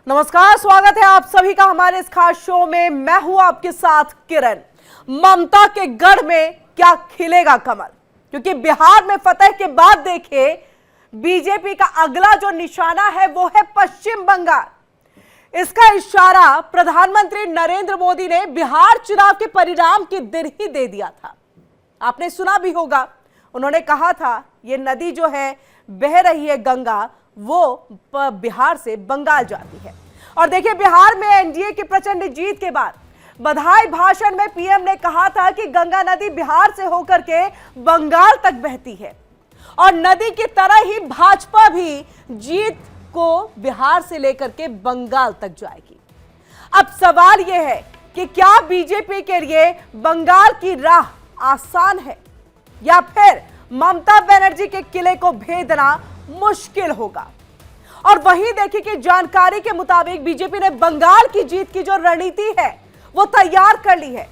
नमस्कार, स्वागत है आप सभी का हमारे इस खास शो में। मैं हूं आपके साथ किरण। ममता के गढ़ में क्या खिलेगा कमल, क्योंकि बिहार में फतह के बाद देखिए बीजेपी का अगला जो निशाना है वो है पश्चिम बंगाल। इसका इशारा प्रधानमंत्री नरेंद्र मोदी ने बिहार चुनाव के परिणाम के दिन ही दे दिया था। आपने सुना भी होगा, उन्होंने कहा था ये नदी जो है बह रही है गंगा, वो बिहार से बंगाल जाती है। और देखिए बिहार में एनडीए की प्रचंड जीत के बाद बधाई भाषण में पीएम ने कहा था कि गंगा नदी बिहार से होकर के बंगाल तक बहती है और नदी की तरह ही भाजपा भी जीत को बिहार से लेकर के बंगाल तक जाएगी। अब सवाल यह है कि क्या बीजेपी के लिए बंगाल की राह आसान है या फिर ममता बनर्जी के किले को भेदना मुश्किल होगा। और वहीं देखिए कि जानकारी के मुताबिक बीजेपी ने बंगाल की जीत की जो रणनीति है वो तैयार कर ली है।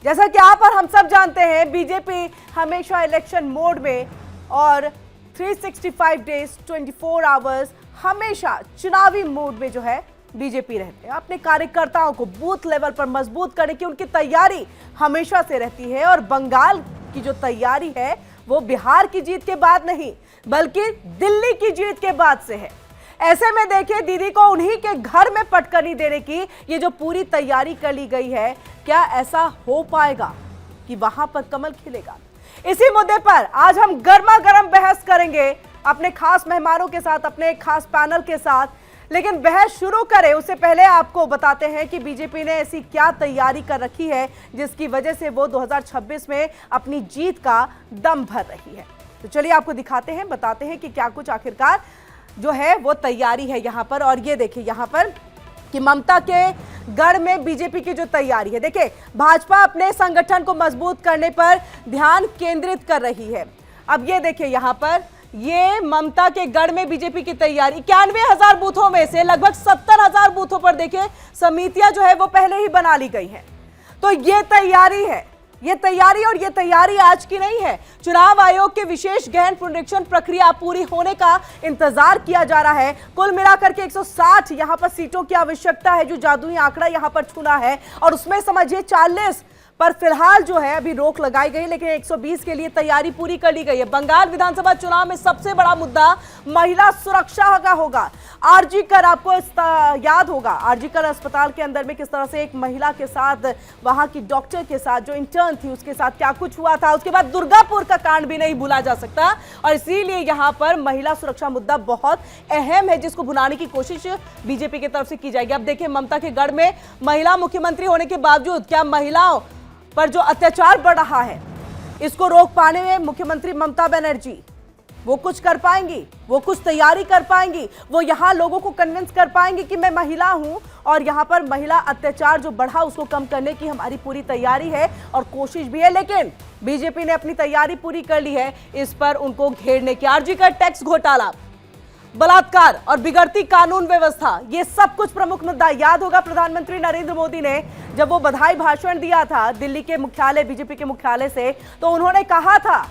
जैसा कि आप और हम सब जानते हैं, बीजेपी हमेशा इलेक्शन मोड में और 365 डेज 24 आवर्स हमेशा चुनावी मोड में जो है बीजेपी रहते हैं। अपने कार्यकर्ताओं को बूथ लेवल पर मजबूत करने की उनकी तैयारी हमेशा से रहती है। और बंगाल की जो तैयारी है वो बिहार की जीत के बाद नहीं बल्कि दिल्ली की जीत के बाद से है। ऐसे में देखिए दीदी को उन्हीं के घर में पटकनी देने की ये जो पूरी तैयारी कर ली गई है, क्या ऐसा हो पाएगा कि वहां पर कमल खिलेगा? इसी मुद्दे पर आज हम गर्मा गर्म बहस करेंगे अपने खास मेहमानों के साथ, अपने खास पैनल के साथ। लेकिन बहस शुरू करें उससे पहले आपको बताते हैं कि बीजेपी ने ऐसी क्या तैयारी कर रखी है जिसकी वजह से वो 2026 में अपनी जीत का दम भर रही है। तो चलिए आपको दिखाते हैं, बताते हैं कि क्या कुछ आखिरकार जो है वो तैयारी है यहाँ पर। और ये देखिए यहाँ पर कि ममता के गढ़ में बीजेपी की जो तैयारी है, देखिए भाजपा अपने संगठन को मजबूत करने पर ध्यान केंद्रित कर रही है। अब ये देखिए यहाँ पर ये ममता के गढ़ में बीजेपी की तैयारी, 91,000 बूथों में से लगभग 70,000 बूथों पर देखिए समितियां जो है वो पहले ही बना ली गई हैं। तो ये तैयारी है, ये तैयारी, और ये तैयारी आज की नहीं है। चुनाव आयोग के विशेष गहन पुनरीक्षण प्रक्रिया पूरी होने का इंतजार किया जा रहा है। कुल मिलाकर के 160 यहां पर सीटों की आवश्यकता है, जो जादुई आंकड़ा यहां पर छूना है। और उसमें समझिए 40 पर फिलहाल जो है अभी रोक लगाई गई, लेकिन 120 के लिए तैयारी पूरी कर ली गई है। बंगाल विधानसभा चुनाव में सबसे बड़ा मुद्दा महिला सुरक्षा का होगा। आरजी कर आपको याद होगा, आरजी कर अस्पताल के अंदर में किस तरह से एक महिला के साथ, वहां की डॉक्टर के साथ जो इंटर्न थी उसके साथ क्या कुछ हुआ था। उसके बाद दुर्गापुर का कांड भी नहीं भूला जा सकता और इसीलिए यहां पर महिला सुरक्षा मुद्दा बहुत अहम है, जिसको भुनाने की कोशिश बीजेपी की तरफ से की जाएगी। अब देखिए ममता के गढ़ में महिला मुख्यमंत्री होने के बावजूद क्या महिलाओं पर जो अत्याचार बढ़ रहा है इसको रोक पाने में मुख्यमंत्री ममता बनर्जी वो कुछ कर पाएंगी, वो कुछ तैयारी कर पाएंगी, वो यहां लोगों को कन्विंस कर पाएंगी कि मैं महिला हूं और यहां पर महिला अत्याचार जो बढ़ा उसको कम करने की हमारी पूरी तैयारी है और कोशिश भी है। लेकिन बीजेपी ने अपनी तैयारी पूरी कर ली है इस पर उनको घेरने की। आरजी का टैक्स घोटाला, बलात्कार और बिगड़ती कानून व्यवस्था, ये सब कुछ प्रमुख मुद्दा। याद होगा प्रधानमंत्री नरेंद्र मोदी ने जब वो बधाई भाषण दिया था दिल्ली के मुख्यालय, बीजेपी के मुख्यालय से, तो उन्होंने कहा था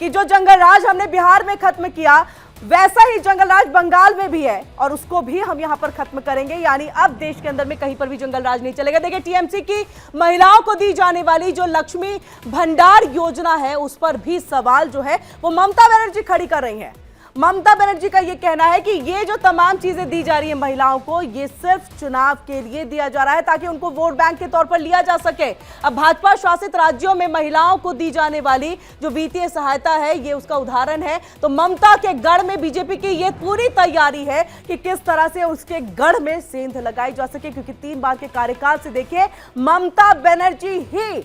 कि जो जंगल राज हमने बिहार में खत्म किया वैसा ही जंगल राज बंगाल में भी है और उसको भी हम यहां पर खत्म करेंगे। यानी अब देश के अंदर में कहीं पर भी जंगल राज नहीं चलेगा। देखिए टीएमसी की महिलाओं को दी जाने वाली जो लक्ष्मी भंडार योजना है उस पर भी सवाल जो है वो ममता बनर्जी खड़ी कर रही है। ममता बनर्जी का यह कहना है कि ये जो तमाम चीजें दी जा रही है महिलाओं को, ये सिर्फ चुनाव के लिए दिया जा रहा है ताकि उनको वोट बैंक के तौर पर लिया जा सके। अब भाजपा शासित राज्यों में महिलाओं को दी जाने वाली जो वित्तीय सहायता है ये उसका उदाहरण है। तो ममता के गढ़ में बीजेपी की ये पूरी तैयारी है कि किस तरह से उसके गढ़ में सेंध लगाई जा सके, क्योंकि 3 बार के कार्यकाल से देखिए ममता बनर्जी ही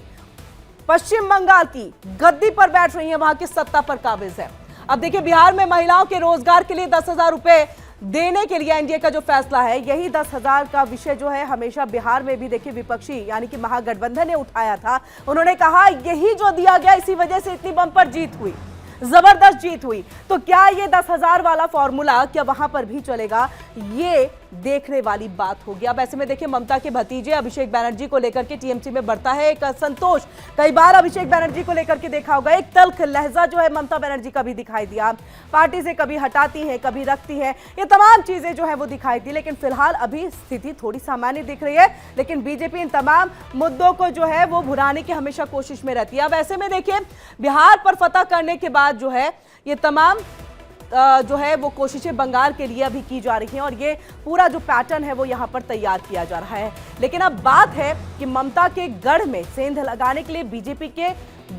पश्चिम बंगाल की गद्दी पर बैठ रही है, वहां की सत्ता पर काबिज है। अब देखिए बिहार में महिलाओं के रोजगार के लिए 10,000 रुपए देने के लिए एनडीए का जो फैसला है, यही 10,000 का विषय जो है हमेशा बिहार में भी देखिए विपक्षी यानी कि महागठबंधन ने उठाया था। उन्होंने कहा यही जो दिया गया इसी वजह से इतनी बम्पर जीत हुई। जबरदस्त जीत हुई। तो क्या ये 10,000 वाला फॉर्मूला क्या वहां पर भी चलेगा, ये देखने वाली बात होगी। अब ऐसे में देखिए, ममता के भतीजे अभिषेक बैनर्जी को लेकर के टीएमसी में बढ़ता है एक असंतोष। कई बार अभिषेक बैनर्जी को लेकर के देखा होगा, एक तल्ख लहजा जो है ममता बनर्जी का भी दिखाई दिया। पार्टी से कभी हटाती है, कभी रखती है, ये तमाम चीजें जो है वो दिखाई दी। लेकिन फिलहाल अभी स्थिति थोड़ी सामान्य दिख रही है, लेकिन बीजेपी इन तमाम मुद्दों को जो है वो भुनाने की हमेशा कोशिश में रहती है। अब ऐसे में देखिए, बिहार पर फतह करने के बाद जो है ये तमाम जो है वो कोशिशें बंगाल के लिए अभी की जा रही हैं और ये पूरा जो पैटर्न है वो यहां पर तैयार किया जा रहा है। लेकिन अब बात है कि ममता के गढ़ में सेंध लगाने के लिए बीजेपी के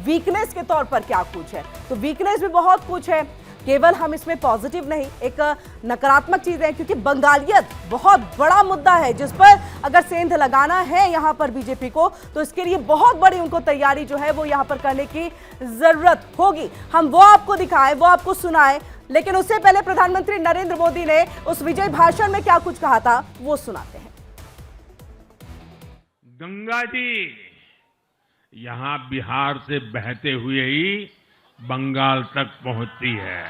वीकनेस के तौर पर क्या कुछ है। तो वीकनेस भी बहुत कुछ है, केवल हम इसमें पॉजिटिव नहीं, एक नकारात्मक चीज है, क्योंकि बंगालियत बहुत बड़ा मुद्दा है जिस पर अगर सेंध लगाना है यहां पर बीजेपी को, तो इसके लिए बहुत बड़ी उनको तैयारी जो है वो यहां पर करने की जरूरत होगी। हम वो आपको दिखाएं, वो आपको सुनाएं, लेकिन उससे पहले प्रधानमंत्री नरेंद्र मोदी ने उस विजय भाषण में क्या कुछ कहा था वो सुनाते हैं। गंगा जी यहां बिहार से बहते हुए ही बंगाल तक पहुंचती है।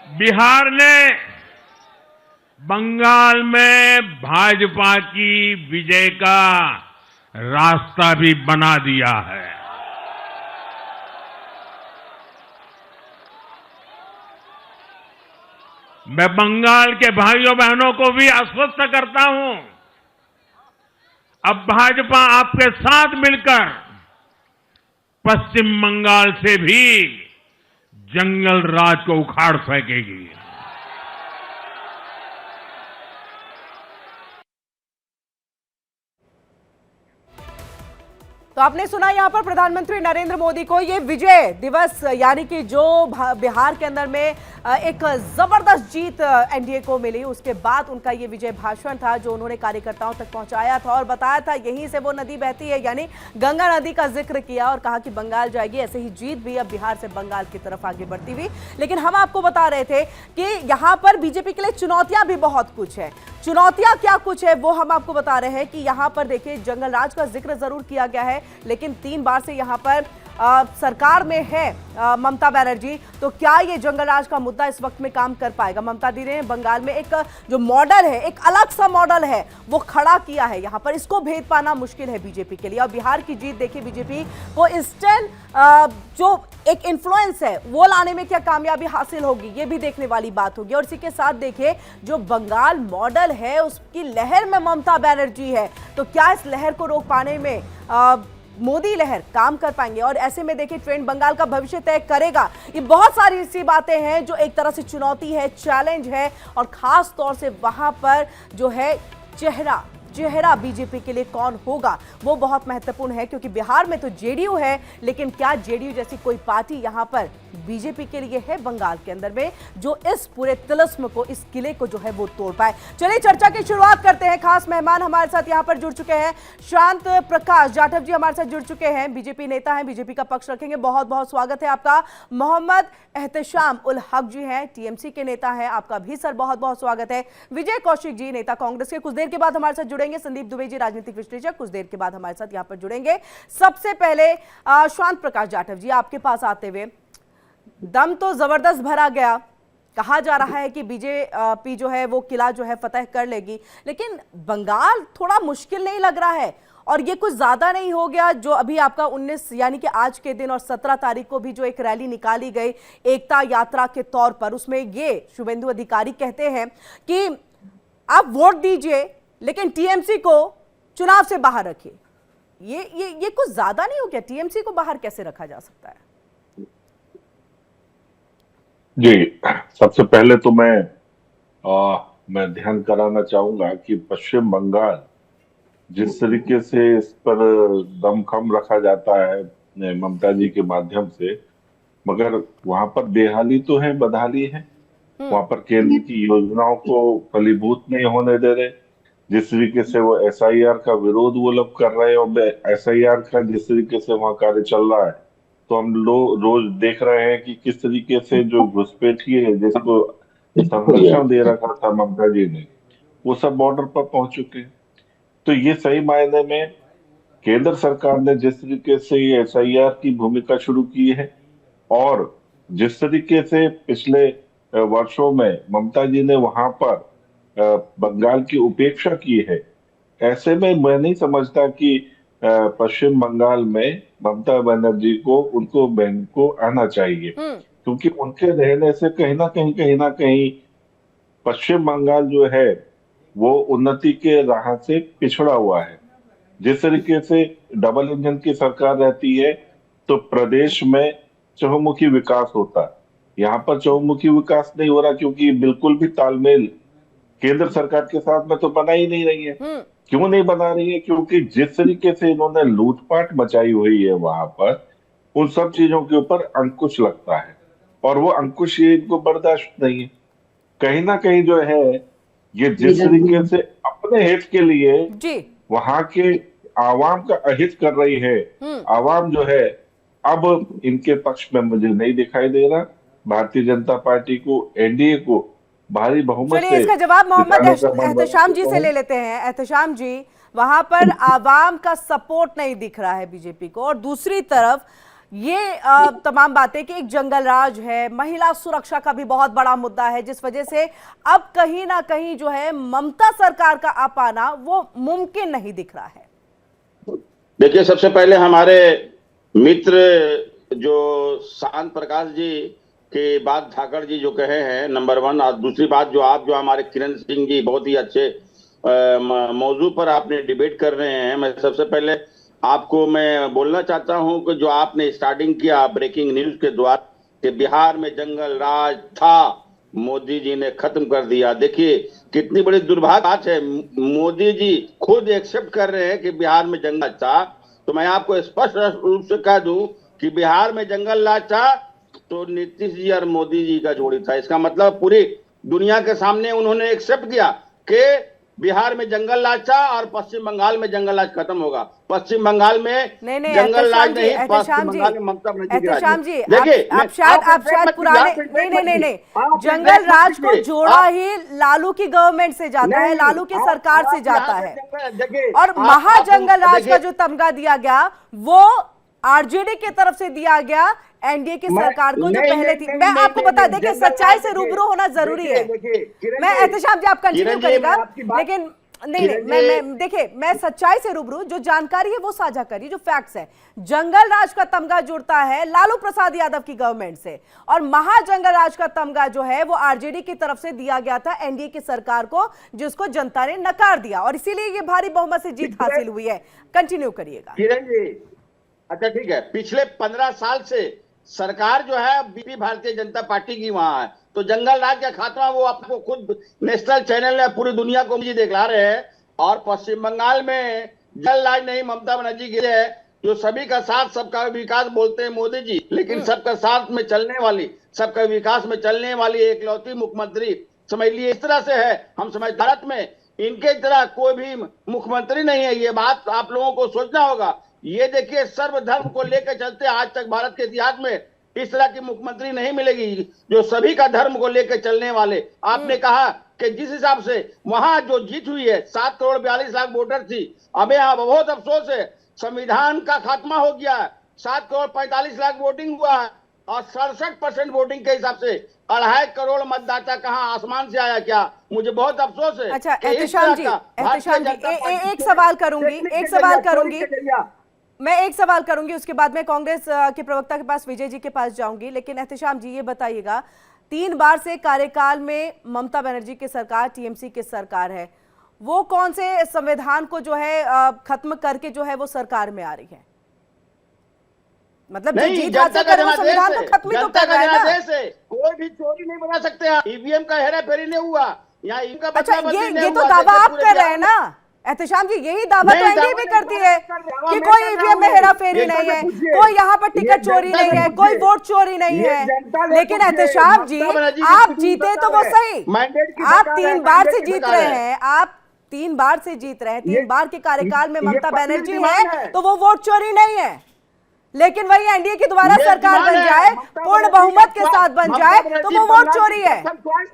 बिहार ने बंगाल में भाजपा की विजय का रास्ता भी बना दिया है। मैं बंगाल के भाइयों बहनों को भी आश्वस्त करता हूं, अब भाजपा आपके साथ मिलकर पश्चिम बंगाल से भी जंगल राज को उखाड़ फेंकेगी। तो आपने सुना यहां पर प्रधानमंत्री नरेंद्र मोदी को, ये विजय दिवस यानी कि जो बिहार के अंदर में एक जबरदस्त जीत एनडीए को मिली, उसके बाद उनका ये विजय भाषण था जो उन्होंने कार्यकर्ताओं तक पहुंचाया था और बताया था यहीं से वो नदी बहती है, यानी गंगा नदी का जिक्र किया और कहा कि बंगाल जाएगी। ऐसे ही जीत भी अब बिहार से बंगाल की तरफ आगे बढ़ती हुई। लेकिन हम आपको बता रहे थे कि यहां पर बीजेपी के लिए चुनौतियां भी बहुत कुछ है। चुनौतियां क्या कुछ है वो हम आपको बता रहे हैं कि यहां पर देखिए, जंगल राज का जिक्र जरूर किया गया है, लेकिन 3 बार से यहां पर सरकार में है ममता बनर्जी, तो क्या ये जंगल राज का मुद्दा इस वक्त में काम कर पाएगा? ममता दी ने बंगाल में एक जो मॉडल है, एक अलग सा मॉडल है, वो खड़ा किया है यहां पर। इसको भेद पाना मुश्किल है बीजेपी के लिए। और बिहार की जीत देखिए, बीजेपी को इंस्टेंट जो एक इन्फ्लुएंस है वो लाने में क्या कामयाबी हासिल होगी, ये भी देखने वाली बात होगी। और इसी के साथ देखिए, जो बंगाल मॉडल है उसकी लहर में ममता बनर्जी है, तो क्या इस लहर को रोक पाने में मोदी लहर काम कर पाएंगे? और ऐसे में देखिए, ट्रेंड बंगाल का भविष्य तय करेगा। ये बहुत सारी ऐसी बातें हैं जो एक तरह से चुनौती है, चैलेंज है, और खास तौर से वहां पर जो है चेहरा बीजेपी के लिए कौन होगा वो बहुत महत्वपूर्ण है, क्योंकि बिहार में तो जेडीयू है, लेकिन क्या जेडीयू जैसी कोई पार्टी यहां पर बीजेपी के लिए है बंगाल के अंदर में, जो इस पूरे तिलिस्म को, इस किले को जो है वो तोड़ पाए? चलिए चर्चा की शुरुआत करते हैं। खास मेहमान हमारे साथ यहां पर जुड़ चुके हैं, शांत प्रकाश जाटव जी हमारे साथ जुड़ चुके हैं, बीजेपी नेता हैं, बीजेपी का पक्ष रखेंगे। बहुत बहुत स्वागत है आपका। मोहम्मद एहतशाम उल हक जी हैं, टीएमसी के नेता हैं, आपका भी सर बहुत बहुत स्वागत है। विजय कौशिक जी नेता कांग्रेस के, कुछ देर के बाद हमारे साथ जुड़ेंगे। संदीप दुबे जी राजनीतिक विश्लेषक, कुछ देर के बाद हमारे साथ यहां पर जुड़ेंगे। सबसे पहले शांत प्रकाश जाटव जी, आपके पास आते हुए, दम तो जबरदस्त भरा गया, कहा जा रहा है कि बीजेपी जो है वो किला जो है फतह कर लेगी, लेकिन बंगाल थोड़ा मुश्किल नहीं लग रहा है? और ये कुछ ज्यादा नहीं हो गया जो अभी आपका 19 यानी कि आज के दिन और 17 तारीख को भी जो एक रैली निकाली गई एकता यात्रा के तौर पर, उसमें ये शुभेंदु अधिकारी कहते हैं कि आप वोट दीजिए लेकिन टीएमसी को चुनाव से बाहर रखिए। ये कुछ ज्यादा नहीं हो गया? टीएमसी को बाहर कैसे रखा जा सकता है? जी, सबसे पहले तो मैं ध्यान कराना चाहूंगा कि पश्चिम बंगाल जिस तरीके से इस पर दमखम रखा जाता है ममता जी के माध्यम से, मगर वहां पर बेहाली तो है, बदहाली है। वहां पर केंद्र की योजनाओं को फलीभूत नहीं होने दे रहे। जिस तरीके से वो एसआईआर का विरोध वो लोग कर रहे हैं, और एसआईआर का जिस तरीके से वहां कार्य चल रहा है, तो हम लोग रोज देख रहे हैं कि किस तरीके से जो घुसपैठिए है, जिसको संरक्षण दे रखा था ममता जी ने, वो सब बॉर्डर पर पहुंच चुके हैं। तो ये सही मायने में केंद्र सरकार ने जिस तरीके से ये एसआईआर की भूमिका शुरू की है और जिस तरीके से पिछले वर्षों में ममता जी ने वहां पर बंगाल की उपेक्षा की है, ऐसे में मैं नहीं समझता कि पश्चिम बंगाल में ममता बनर्जी को उनको बैंक को आना चाहिए, क्योंकि उनके रहने से कहीं ना कहीं पश्चिम बंगाल जो है वो उन्नति के राह से पिछड़ा हुआ है। जिस तरीके से डबल इंजन की सरकार रहती है तो प्रदेश में चहुमुखी विकास होता है, यहाँ पर चहुमुखी विकास नहीं हो रहा, क्योंकि बिल्कुल भी तालमेल केंद्र सरकार के साथ में तो बना ही नहीं रही है। क्यों नहीं बना रही है? क्योंकि जिस तरीके से इन्होंने लूटपाट मचाई हुई है वहां पर, उन सब चीजों के ऊपर अंकुश लगता है और वो अंकुश ये इनको बर्दाश्त नहीं है। कहीं ना कहीं जो है ये जिस तरीके से अपने हित के लिए जी वहां के आवाम का अहित कर रही है, आवाम जो है अब इनके पक्ष में मुझे नहीं दिखाई दे रहा। भारतीय जनता पार्टी को, एनडीए को भारी बहुमत चलिए से इसका जवाब मोहम्मद जिताने का एहतशाम जी से ले लेते हैं। एहतशाम जी, वहां पर आवाम का सपोर्ट नहीं दिख रहा है बीजेपी को, और दूसरी तरफ ये तमाम बातें कि एक जंगल राज है, महिला सुरक्षा का भी बहुत बड़ा मुद्दा है, जिस वजह से अब कहीं ना कहीं जो है ममता सरकार का आ पाना वो मुमकिन नहीं दिख रहा है। देखिए, सबसे पहले हमारे मित्र जो शांत प्रकाश जी के बात ठाकर जी जो कहे हैं, नंबर वन, और दूसरी बात जो हमारे किरण सिंह जी बहुत ही अच्छे मौजू पर आपने डिबेट कर रहे हैं। मैं सबसे पहले आपको मैं बोलना चाहता हूं कि जो आपने स्टार्टिंग किया ब्रेकिंग न्यूज के द्वारा कि बिहार में जंगल राज था, मोदी जी ने खत्म कर दिया। देखिए कितनी बड़ी दुर्भाग्य बात है, मोदी जी खुद एक्सेप्ट कर रहे हैं कि बिहार में जंगल था। तो मैं आपको स्पष्ट रूप से कह दूं कि बिहार में जंगल राज था तो नीतीश जी और मोदी जी का जोड़ी था। इसका मतलब पूरी दुनिया के सामने उन्होंने एक्सेप्ट किया कि बिहार में जंगल राज था और पश्चिम बंगाल में जंगल राज खत्म होगा। पश्चिम बंगाल में जंगल राज नहीं, पश्चिम बंगाल में ममता बनर्जी की राज। जी, देखिए आप शायद पुराने नहीं, जंगल राज को जोड़ा ही लालू की गवर्नमेंट से जाता है, लालू की सरकार से जाता है, और महाजंगल राज का जो तमगा दिया गया वो आरजेडी की तरफ से दिया गया एनडीए की सरकार को जो पहले थी। मैं आपको बता दें कि सच्चाई से रूबरू होना जरूरी है। मैं एहतशाम जी आप कंटिन्यू करेगा, लेकिन नहीं मैं देखिए, मैं सच्चाई से रूबरू, जो जानकारी है वो साझा करी, जो फैक्ट्स है। जंगल राज का तमगा जुड़ता है लालू प्रसाद यादव की गवर्नमेंट से, और महाजंगल राज का तमगा जो है वो आरजेडी की तरफ से दिया गया था एनडीए की सरकार को, जिसको जनता ने नकार दिया, और इसीलिए ये भारी बहुमत से जीत हासिल हुई है। कंटिन्यू करिएगा किरण जी। अच्छा ठीक है, पिछले 15 साल से सरकार जो है बीपी भारतीय जनता पार्टी की वहां है, तो जंगल राज का खात्मा वो आपको खुद नेशनल चैनल ने पूरी दुनिया को मुझे दिखला रहे हैं। और पश्चिम बंगाल में जंगल राज नहीं, ममता बनर्जी की है, जो सभी का साथ सबका विकास बोलते हैं मोदी जी, लेकिन सबका साथ में चलने वाली, सबका विकास में चलने वाली एकलौती मुख्यमंत्री समझ लिए इस तरह से है। हम समझ भारत में इनके तरह कोई भी मुख्यमंत्री नहीं है, ये बात आप लोगों को सोचना होगा। ये देखिए, सर्वधर्म को लेकर चलते आज तक भारत के इतिहास में इस तरह की मुख्यमंत्री नहीं मिलेगी जो सभी का धर्म को लेकर चलने वाले। आपने कहा कि जिस हिसाब से वहां जो जीत हुई है 7 करोड़ 42 लाख वोटर थी, अब यहाँ बहुत अफसोस है, संविधान का खात्मा हो गया है, 7 करोड़ 45 लाख वोटिंग हुआ है, और 67% वोटिंग के हिसाब से 2.5 करोड़ मतदाता कहाँ आसमान से आया क्या? मुझे बहुत अफसोस है। अच्छा एहतशाम जी, एक सवाल करूंगी, मैं एक सवाल करूंगी, उसके बाद में कांग्रेस के प्रवक्ता के पास, विजय जी के पास जाऊंगी। लेकिन एहतशाम जी ये बताइएगा, 3 बार से कार्यकाल में ममता बनर्जी की सरकार, टीएमसी की सरकार है, वो कौन से संविधान को जो है खत्म करके जो है वो सरकार में आ रही है? मतलब जीत हासिल कर वो संविधान को खत्म ही तो कर रहा है ना। कोई भी चोरी नहीं बना सकते हैं, ईवीएम का हेरा फेरी नहीं हुआ, यहाँ इनका अच्छा ये तो दावा आप कर रहे हैं ना एहतशाम जी, यही दावा तो एनडीए भी करती है कि कोई ईवीएम में हेरा फेरी नहीं है, कोई यहाँ पर टिकट चोरी नहीं है, कोई वोट चोरी नहीं है। लेकिन एहतशाम जी आप जीते तो वो सही, आप 3 बार से जीत रहे हैं, आप 3 बार से जीत रहे हैं, 3 बार के कार्यकाल में ममता बनर्जी है, तो वो वोट चोरी नहीं है। लेकिन वही एनडीए की दोबारा सरकार बन जाए, पूर्ण बहुमत के साथ बन जाए, तो वो वोट चोरी है।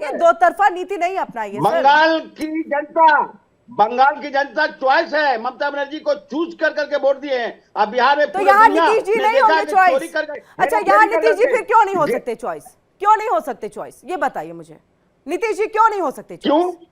ये 2 तरफा नीति नहीं अपनाइए। बंगाल की जनता बंगाल की जनता चॉइस है, ममता बनर्जी को चूज कर करके वोट दिए हैं। अब बिहार में तो पूरे यहाँ दुनिया नीतीश जी ने नहीं देखा होंगे कि चोरी चॉइस? करके अच्छा, हेराफेरी यहाँ कर नीतीश जी करके- फिर क्यों नहीं हो सकते चॉइस? क्यों नहीं हो सकते चॉइस, ये बताइए मुझे। नीतीश जी क्यों नहीं हो सकते क्यों? चॉइस?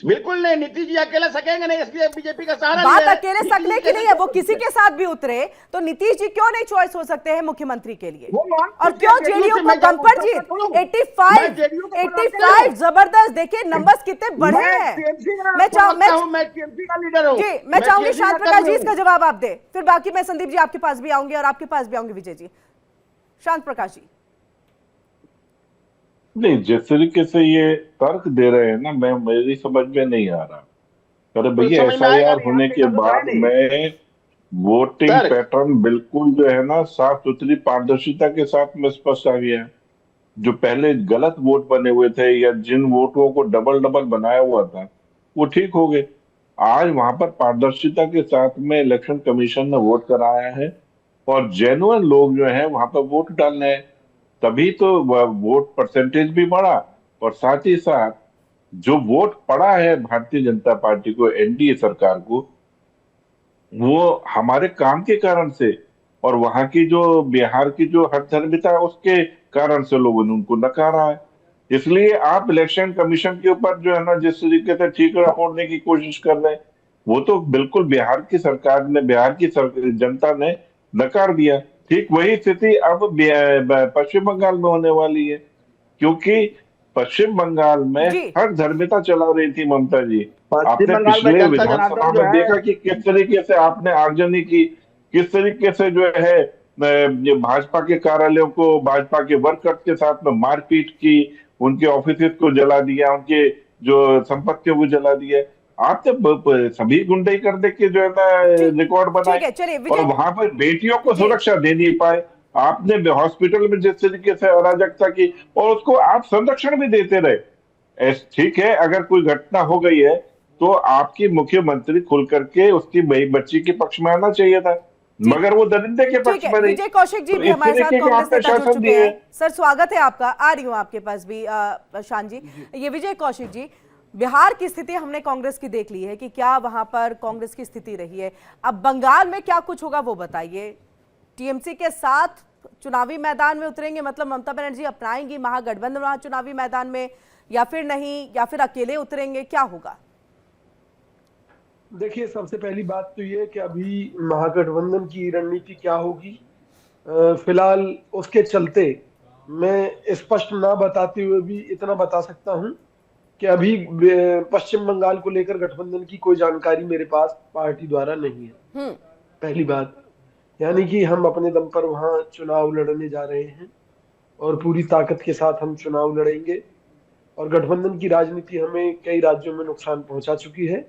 बिल्कुल नहीं, नीतीश जी अकेला सकेंगे नहीं, इसलिए बीजेपी का सहारा बात लिया है। अकेले नीतीश सकने जी की नहीं है, वो कैसे- किसी के साथ भी उतरे तो नीतीश जी क्यों नहीं चॉइस हो सकते हैं मुख्यमंत्री के लिए? वो मान और लीजिए क्यों JDU जेडीयू से को मैं जाऊं, बम्पर मैं जीत करूं। 85 मैं JDU को बना के 85 लाऊं। जबरदस्त, देखिए नंबर्स कितने बढ़े मैं हैं। TMC का मैं प्रवक्ता हूं, मैं TMC का लीडर हूं। जी, मैं चाहूंगी TMC शांत का प्रकाश जी कर्मी इसका हूं। जवाब आप दे, फिर बाकी मैं संदीप जी आपके पास भी आऊंगी और आपके पास भी आऊंगी विजय जी। शांत प्रकाश जी। नहीं, जिस तरीके से ये तर्क दे रहे हैं ना, मैं मेरी समझ में नहीं आ रहा। अरे तो भैया, समझ में आएगा एसआईआर नहीं, होने आपके के यहाँ तो है बाद नहीं। में वोटिंग सर पैटर्न बिल्कुल जो है ना साफ सुथरी पारदर्शिता के साथ में स्पष्ट आ गया है। जो पहले गलत वोट बने हुए थे या जिन वोटों को डबल डबल बनाया हुआ था वो ठीक हो गए। आज वहां पर पारदर्शिता के साथ में इलेक्शन कमीशन ने वोट कराया है और जेन्युइन लोग जो है वहां पर वोट डालने हैं। तभी तो वोट परसेंटेज भी बढ़ा और साथ ही साथ जो वोट पड़ा है भारतीय जनता पार्टी को, एनडीए सरकार को, वो हमारे काम के कारण से और वहां की जो बिहार की जो हठधर्मिता है उसके कारण से लोगों ने उनको नकारा है। इसलिए आप इलेक्शन कमीशन के ऊपर जो है ना जिस तरीके से ठीकरा फोड़ने की कोशिश कर रहे हैं वो तो बिल्कुल बिहार की सरकार ने, बिहार की जनता ने नकार दिया। ठीक वही स्थिति अब पश्चिम बंगाल में होने वाली है, क्योंकि पश्चिम बंगाल में जी हर धर्मिता चला रही थी ममता जी। पश्चिम आपने बंगाल में पिछले जनता विधानसभा जनार्दन जो में है, देखा कि किस तरीके से आपने आगजनी की, किस तरीके से जो है ये भाजपा के कार्यालयों को भाजपा के वर्कर्स के साथ में मारपीट की, उनके ऑफिस को जला दिया, उनके जो संपत्तियों को जला दिया। आपने सभी गुंडई कर दे के जो है ना रिकॉर्ड ठीक बनाए है, चलिए और विजय वहां पर बेटियों को जी। सुरक्षा दे नहीं पाए। आपने हॉस्पिटल में जिस तरीके से अराजकता की और उसको आप संरक्षण भी देते रहे। ठीक है, अगर कोई घटना हो गई है तो आपकी मुख्यमंत्री खुल करके उसकी बच्ची के पक्ष में आना चाहिए था, मगर वो दरिंदे के ठीक पक्ष है, में नहीं। विजय कौशिक जी तो भी इस हमारे साथ तरीके के कांग्रेस आपने नेता जुड़ शासन चुके दिए। हैं। सर स्वागत है आपका, आ रही हूं आपके पास भी शान जी। ये विजय कौशिक जी, बिहार की स्थिति हमने कांग्रेस की देख ली है कि क्या वहां पर कांग्रेस की स्थिति रही है। अब बंगाल में क्या कुछ होगा वो बताइए। टीएमसी के साथ चुनावी मैदान में उतरेंगे, मतलब ममता बनर्जी अपनाएंगी महागठबंधन वहां चुनावी मैदान में, या फिर नहीं, या फिर अकेले उतरेंगे, क्या होगा? देखिए, सबसे पहली बात तो ये कि अभी महागठबंधन की रणनीति क्या होगी, फिलहाल उसके चलते मैं स्पष्ट ना बताते हुए भी इतना बता सकता हूं कि अभी पश्चिम बंगाल को लेकर गठबंधन की कोई जानकारी मेरे पास पार्टी द्वारा नहीं है। पहली बात, यानी कि हम अपने दम पर वहां चुनाव लड़ने जा रहे हैं और पूरी ताकत के साथ हम चुनाव लड़ेंगे। और गठबंधन की राजनीति हमें कई राज्यों में नुकसान पहुंचा चुकी है,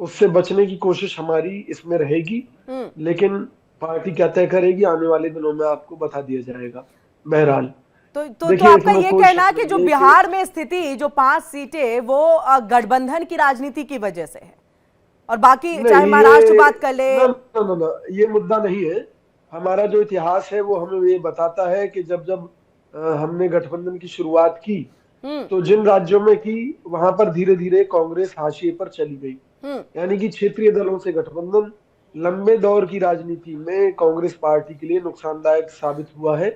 उससे बचने की कोशिश हमारी इसमें रहेगी, लेकिन पार्टी क्या तय करेगी आने वाले दिनों में आपको बता दिया जाएगा। बहरहाल तो देखिए, आपका इसमें ये कोई कहना है शक कि जो नहीं है बिहार में स्थिति, जो 5 सीटें वो गठबंधन की राजनीति की वजह से है, और बाकी चाहे नहीं, महाराष्ट्र बात कर ले। ये मुद्दा नहीं है। हमारा जो इतिहास है वो हमें ये बताता है कि जब जब हमने गठबंधन की शुरुआत की तो जिन राज्यों में की वहां पर धीरे धीरे कांग्रेस हाशिए पर चली गई। यानी कि क्षेत्रीय दलों से गठबंधन लंबे दौर की राजनीति में कांग्रेस पार्टी के लिए नुकसानदायक साबित हुआ है।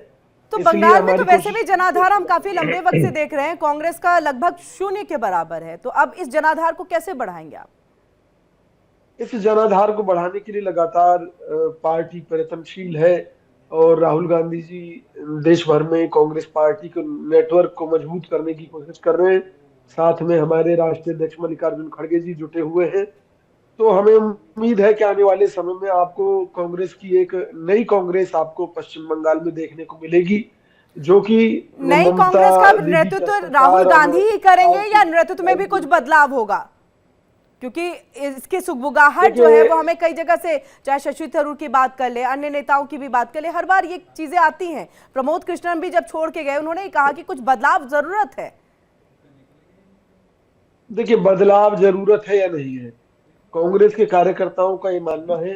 तो बंगाल में तो वैसे भी जनाधार हम काफी लंबे वक्त से देख रहे हैं, कांग्रेस का लगभग 0 के बराबर है, तो अब इस जनाधार को कैसे बढ़ाएंगे आप? इस जनाधार को बढ़ाने के लिए लगातार पार्टी प्रयत्नशील है और राहुल गांधी जी देश भर में कांग्रेस पार्टी के नेटवर्क को मजबूत करने की कोशिश कर रहे हैं। साथ में हमारे राष्ट्रीय अध्यक्ष मल्लिकार्जुन खड़गे जी जुटे हुए हैं। तो हमें उम्मीद है कि आने वाले समय में आपको कांग्रेस की एक नई कांग्रेस आपको पश्चिम बंगाल में देखने को मिलेगी, जो कि नई कांग्रेस का नेतृत्व राहुल गांधी ही करेंगे या नेतृत्व में भी कुछ बदलाव होगा? क्योंकि इसकी सुगबुगाहट जो है वो हमें कई जगह से, चाहे शशि थरूर की बात कर ले, अन्य नेताओं की भी बात कर ले, हर बार ये चीजें आती हैं। प्रमोद कृष्णन भी जब छोड़ के गए उन्होंने कहा कि कुछ बदलाव जरूरत है। देखिए, बदलाव जरूरत है या नहीं है, कांग्रेस के कार्यकर्ताओं का ये मानना है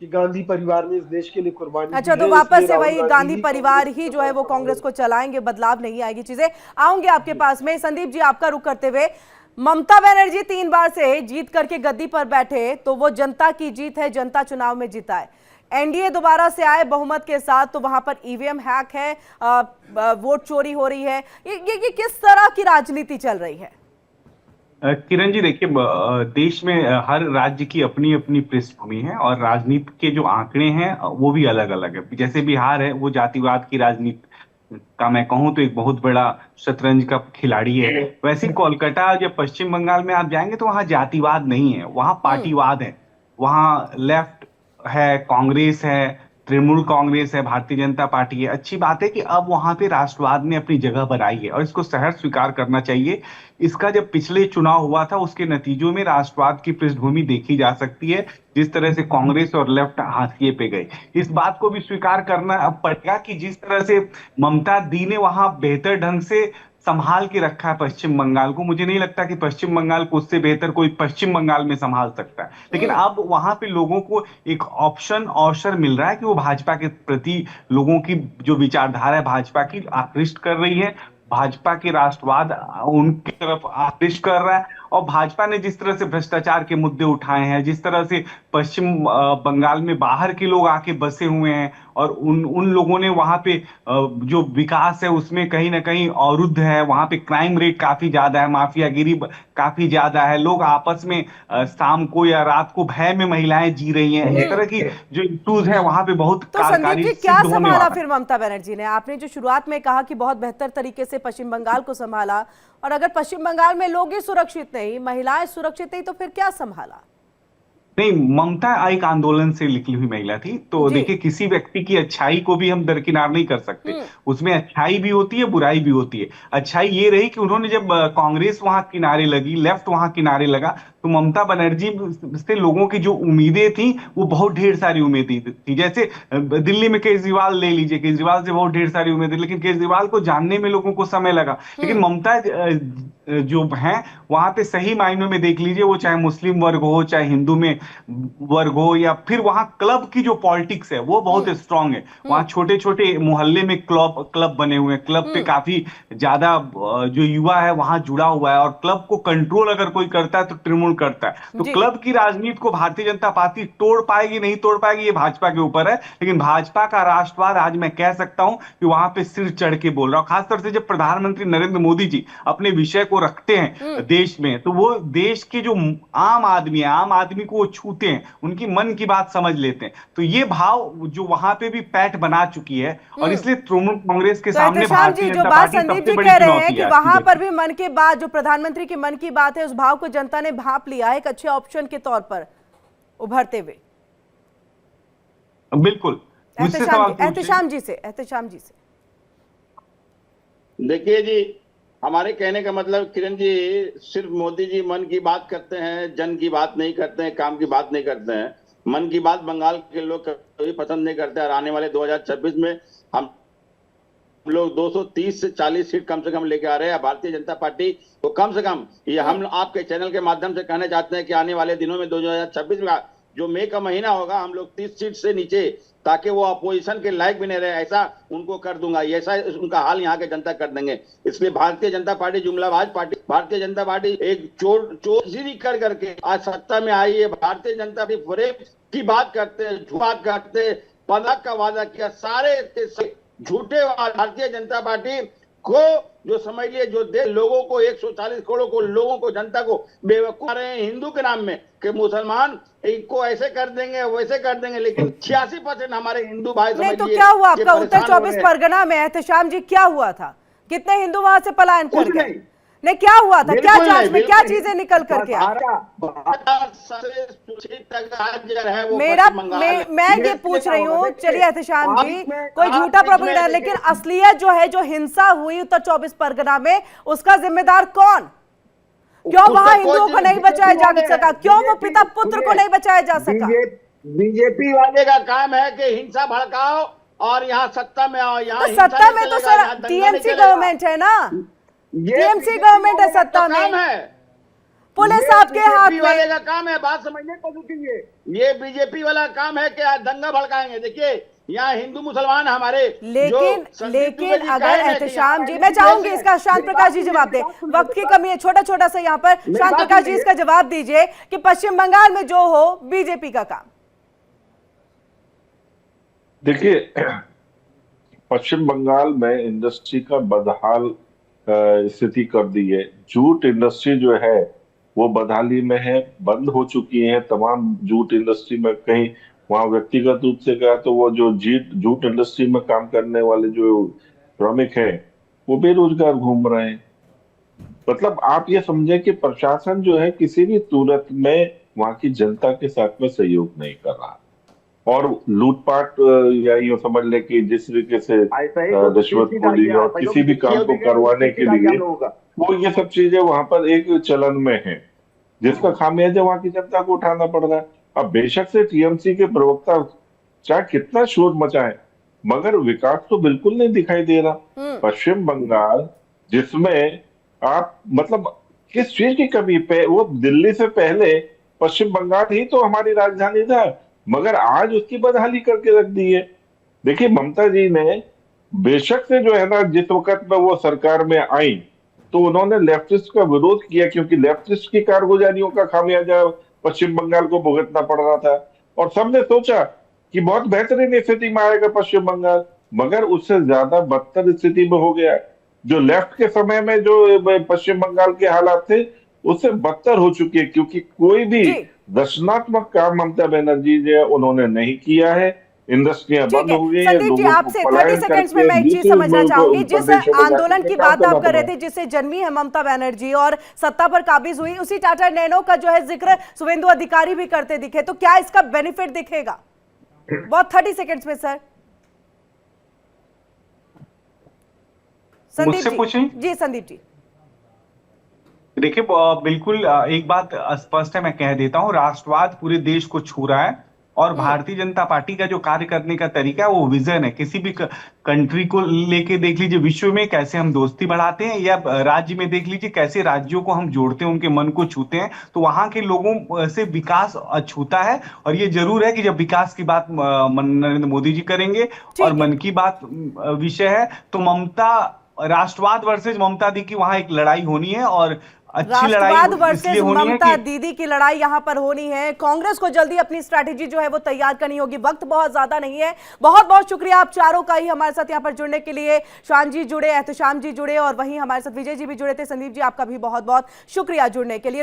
कि गांधी परिवार ने इस देश के लिए कुर्बानी अच्छा, तो वापस से वही गांधी परिवार ही जो है वो कांग्रेस को चलाएंगे, बदलाव नहीं आएगी चीजें। आऊंगे आपके पास में। संदीप जी, आपका रुख करते हुए, ममता बनर्जी 3 बार से जीत करके गद्दी पर बैठे तो वो जनता की जीत है, जनता चुनाव में जीता है। एनडीए दोबारा से आए बहुमत के साथ तो वहां पर ईवीएम हैक है, वोट चोरी हो रही है। ये किस तरह की राजनीति चल रही है? किरण जी देखिए, देश में हर राज्य की अपनी अपनी पृष्ठभूमि है और राजनीति के जो आंकड़े हैं वो भी अलग अलग है। जैसे बिहार है, वो जातिवाद की राजनीति का मैं कहूँ तो एक बहुत बड़ा शतरंज का खिलाड़ी है। वैसे कोलकाता या पश्चिम बंगाल में आप जाएंगे तो वहाँ जातिवाद नहीं है, वहाँ पार्टीवाद है। वहाँ लेफ्ट है, कांग्रेस है, तृणमूल कांग्रेस है, भारतीय जनता पार्टी है। अच्छी बात है कि अब वहां पे राष्ट्रवाद ने अपनी जगह बनाई है और इसको सहर्ष स्वीकार करना चाहिए। इसका जब पिछले चुनाव हुआ था उसके नतीजों में राष्ट्रवाद की पृष्ठभूमि देखी जा सकती है, जिस तरह से कांग्रेस और लेफ्ट हाशिए पे गए। इस बात को भी स्वीकार करना अब पड़ेगा कि जिस तरह से ममता दी ने वहां बेहतर ढंग से संभाल के रखा है पश्चिम बंगाल को, मुझे नहीं लगता कि पश्चिम बंगाल को उससे बेहतर कोई पश्चिम बंगाल में संभाल सकता है। लेकिन अब वहां पे लोगों को एक ऑप्शन अवसर मिल रहा है कि वो भाजपा के प्रति लोगों की जो विचारधारा है भाजपा की आकृष्ट कर रही है, भाजपा के राष्ट्रवाद उनकी तरफ आकृष्ट कर रहा है। और भाजपा ने जिस तरह से भ्रष्टाचार के मुद्दे उठाए हैं, जिस तरह से पश्चिम बंगाल में बाहर के लोग आके बसे हुए हैं और उन लोगों ने वहां पे जो विकास है उसमें कहीं ना कहीं अवरुद्ध है। वहां पे क्राइम रेट काफी ज्यादा है, माफियागिरी काफी ज्यादा है, लोग आपस में शाम को या रात को भय में महिलाएं जी रही हैं। इस तरह की जो इश्यूज है वहां पे बहुत तो संदीप जी क्या सिद्ध होने संभाला वाला फिर ममता बनर्जी ने? आपने जो शुरुआत में कहा कि बहुत बेहतर तरीके से पश्चिम बंगाल को संभाला, और अगर पश्चिम बंगाल में लोग ही सुरक्षित नहीं, महिलाएं सुरक्षित नहीं, तो फिर क्या संभाला? नहीं, ममता एक आंदोलन से निकली हुई महिला थी। तो देखिए, किसी व्यक्ति की अच्छाई को भी हम दरकिनार नहीं कर सकते, उसमें अच्छाई भी होती है, बुराई भी होती है। अच्छाई ये रही कि उन्होंने जब कांग्रेस वहां किनारे लगी, लेफ्ट वहां किनारे लगा, तो ममता बनर्जी से लोगों की जो उम्मीदें थी वो बहुत ढेर सारी उम्मीदें थी। जैसे दिल्ली में केजरीवाल ले लीजिए, केजरीवाल से बहुत ढेर सारी उम्मीदें, लेकिन केजरीवाल को जानने में लोगों को समय लगा। लेकिन ममता जो है वहां पे सही मायनों में देख लीजिए, वो चाहे मुस्लिम वर्ग हो, चाहे हिंदू में वर्ग हो, या फिर वहां क्लब की जो पॉलिटिक्स है वो बहुत स्ट्रांग है। वहां छोटे छोटे मोहल्ले में क्लब बने हुए हैं, क्लब पे काफी ज्यादा जो युवा है वहां जुड़ा हुआ है, और क्लब को कंट्रोल अगर कोई करता है तो तृणमूल करता है। तो क्लब की राजनीति को भारतीय जनता पार्टी तोड़ पाएगी नहीं तोड़ पाएगी ये भाजपा के ऊपर है। लेकिन भाजपा का राष्ट्रवाद आज मैं कह सकता हूं कि वहां पे सिर चढ़ के बोल रहा हूं। खासतौर से जब प्रधानमंत्री नरेंद्र मोदी जी अपने विषय को रखते हैं देश में, तो वो देश के जो आम आदमी है, आम आदमी को वो छूते हैं, उनकी मन की बात समझ लेते हैं। तो ये भाव जो वहां पे भी पैठ बना चुकी है, और इसलिए तृणमूल कांग्रेस के सामने भारतीय जनता पार्टी सबसे बड़ी चुनौती है। वहां पर भी मन की बात, जो प्रधानमंत्री की मन की बात है, उस भाव को जनता ने भांप लिया है एक अच्छे ऑप्शन के तौर पर उभरते हुए। बिल्कुल। एहतेशाम जी से देखिए जी, हमारे कहने का मतलब किरण जी, सिर्फ मोदी जी मन की बात करते हैं, जन की बात नहीं करते हैं, काम की बात नहीं करते हैं। मन की बात बंगाल के लोग कभी पसंद नहीं करते। और आने वाले 2026 में हम लोग 230 से 40 सीट कम से कम लेके आ रहे हैं भारतीय जनता पार्टी। तो कम से कम ये हम आपके चैनल के माध्यम से कहना चाहते हैं कि आने वाले दिनों में 2026 में जो मई का महीना होगा, हम लोग 30 सीट से नीचे, ताकि वो अपोजिशन के लायक भी नहीं रहे, ऐसा उनको कर दूंगा। ऐसा उनका हाल यहाँ के जनता कर देंगे। इसलिए Bharatiya Janata party जुमलाबाज party, Bharatiya Janata party एक चोरी कर करके आज सत्ता में आई है। भारतीय जनता पार्टी फरेब की बात करते हैं, झूठ बात करते हैं, 15 का वादा किया, सारे झूठे। भारतीय जनता पार्टी को जो समझ लिए, जो दे लोगों को 140 करोड़ को लोगों को, जनता को बेवकूफ रहे हैं हिंदू के नाम में कि मुसलमान इनको ऐसे कर देंगे वैसे कर देंगे। लेकिन 86% हमारे हिंदू भाई समझ लिए। तो क्या हुआ आपका उत्तर 24 परगना में? एहतेशाम जी, क्या हुआ था? कितने हिंदू वहां से पलायन कर गए? नहीं, क्या हुआ था? क्या जांच में क्या चीजें निकल करके मैं ये पूछ रही हूँ। चलिए एहतेशाम जी, कोई झूठा प्रोपेगेंडा, लेकिन असलियत जो है, जो हिंसा हुई उत्तर 24 परगना में, उसका जिम्मेदार कौन? क्यों वहां हिंदुओं को नहीं बचाया जा सका? क्यों वो पिता पुत्र को नहीं बचाया जा सका? बीजेपी वाले का काम है कि हिंसा भड़काओ और यहाँ सत्ता में आओ। यहाँ तो सत्ता में तो सर टीएमसी गवर्नमेंट है ना, टीएमसी गवर्नमेंट है सत्ता में, पुलिस आपके हाथ में। वाले का काम है, बात समझने को कीजिए। ये बीजेपी वाला काम है कि दंगा भड़काएंगे। देखिए, यहाँ हिंदू मुसलमान हमारे लेकिन संदीप दुबे लेकिन जी कह अगर रहे हैं कि एहतशाम यहाँ जी, पर मैं चाहूंगी इंडिविजुअल इसका शांत प्रकाश जी जवाब दें, वक्त की कमी है, छोटा छोटा सा यहाँ पर शांत प्रकाश जी इसका जवाब दीजिए कि पश्चिम बंगाल में जो हो बीजेपी का काम। देखिए, पश्चिम बंगाल में इंडस्ट्री का बदहाल स्थिति कर दी है। जूट इंडस्ट्री जो है वो बदहाली में है, बंद हो चुकी है तमाम जूट इंडस्ट्री में। कहीं वहां व्यक्तिगत रूप से कहा तो वो जो जूट इंडस्ट्री में काम करने वाले जो श्रमिक हैं वो बेरोजगार घूम रहे हैं। मतलब आप ये समझे कि प्रशासन जो है किसी भी सूरत में वहां की जनता के साथ में सहयोग नहीं कर रहा, और लूटपाट या यूं समझ ले कि जिस तरीके से रिश्वतखोरी और किसी भी काम को करवाने के लिए वो ये सब चीजें वहां पर एक चलन में है, जिसका खामियाजा वहां की जनता को उठाना पड़ रहा है। अब बेशक से टीएमसी के प्रवक्ता चाहे कितना शोर मचाए, मगर विकास तो बिल्कुल नहीं दिखाई दे रहा। पश्चिम बंगाल जिसमें आप मतलब किस चीज की कमी पे, वो दिल्ली से पहले पश्चिम बंगाल ही तो हमारी राजधानी था, मगर आज उसकी बदहाली करके रख दी है। देखिए, ममता जी ने बेशक से जो है ना, जिस वक्त में वो सरकार में आई तो उन्होंने लेफ्टिस्ट का विरोध किया, क्योंकि लेफ्टिस्ट की कारगुजारियों का खामियाजा पश्चिम बंगाल को भुगतना पड़ रहा था, और सबने सोचा कि बहुत बेहतरीन स्थिति में आएगा पश्चिम बंगाल, मगर उससे ज्यादा बदतर स्थिति में हो गया। जो लेफ्ट के समय में जो पश्चिम बंगाल के हालात थे उससे बदतर हो चुके हैं, क्योंकि कोई भी रचनात्मक काम ममता बनर्जी ने उन्होंने नहीं किया है। इंडस्ट्रियां बंद हो गई हैं, संदीप जी, लोगों आपसे को 30 सेकंड्स में मैं एक चीज समझना चाहूंगी। जिस आंदोलन की बात आप कर रहे थे, जिससे जन्मी है ममता बनर्जी और सत्ता पर काबिज हुई, उसी टाटा नैनो का जो है जिक्र शुभेंदु अधिकारी भी करते दिखे, तो क्या इसका बेनिफिट दिखेगा? बहुत 30 सेकंड्स में सर। संदीप जी, संदीप जी देखिए, बिल्कुल एक बात स्पष्ट है, मैं कह देता हूं, राष्ट्रवाद पूरे देश को छू रहा है, और भारतीय जनता पार्टी का जो कार्य करने का तरीका है वो विजन है। किसी भी कंट्री को लेके देख लीजिए, विश्व में कैसे हम दोस्ती बढ़ाते हैं, या राज्य में देख लीजिए कैसे राज्यों को हम जोड़ते हैं, उनके मन को छूते हैं, तो वहां के लोगों से विकास छूता है। और ये जरूर है कि जब विकास की बात नरेंद्र मोदी जी करेंगे और मन की बात विषय है, तो ममता राष्ट्रवाद वर्सेज ममता दी की वहां एक लड़ाई होनी है, और अच्छी लड़ाई वर्सेस ममता दीदी की लड़ाई यहां पर होनी है। कांग्रेस को जल्दी अपनी स्ट्रैटेजी जो है वो तैयार करनी होगी, वक्त बहुत ज्यादा नहीं है। बहुत बहुत शुक्रिया आप चारों का ही हमारे साथ यहां पर जुड़ने के लिए। शान जी जुड़े, एहतशाम जी जुड़े, और वहीं हमारे साथ विजय जी भी जुड़े थे। संदीप जी, आपका भी बहुत बहुत शुक्रिया जुड़ने के लिए।